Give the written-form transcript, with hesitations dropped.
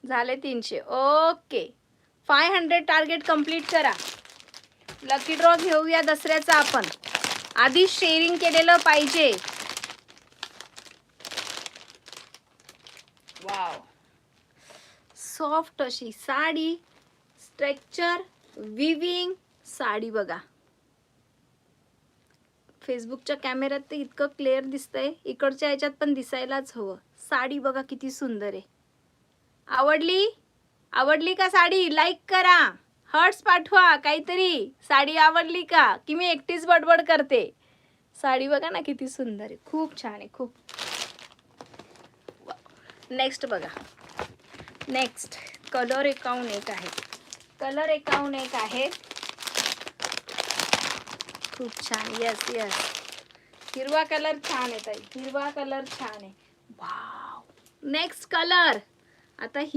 झाले 300. Okay, 500 target complete करा. Lucky draw घेऊया दसऱ्याचा आपण. आधी शेअरिंग केलेलं पाहिजे. वाव, सॉफ्ट अशी साडी, स्ट्रेक्चर विविंग साडी बघा. फेसबुकच्या कॅमेऱ्यात तर इतकं क्लिअर दिसतंय, इकडच्या ह्याच्यात पण दिसायलाच हवं. साडी बघा किती सुंदर आहे. आवडली का साडी? लाईक करा, हर्ट्स पाठवा काहीतरी. साडी आवडली का? की मी एकटीच बडबड करते. साडी बघा ना किती सुंदर आहे, खूप छान आहे, खूप. नेक्स्ट बघा, नेक्स्ट कलर 51 एक आहे. कलर 51 एक आहे, खूप छान. यस यस, हिरवा कलर छान आहे ताई, हिरवा कलर छान आहे. Wow, next colour. आता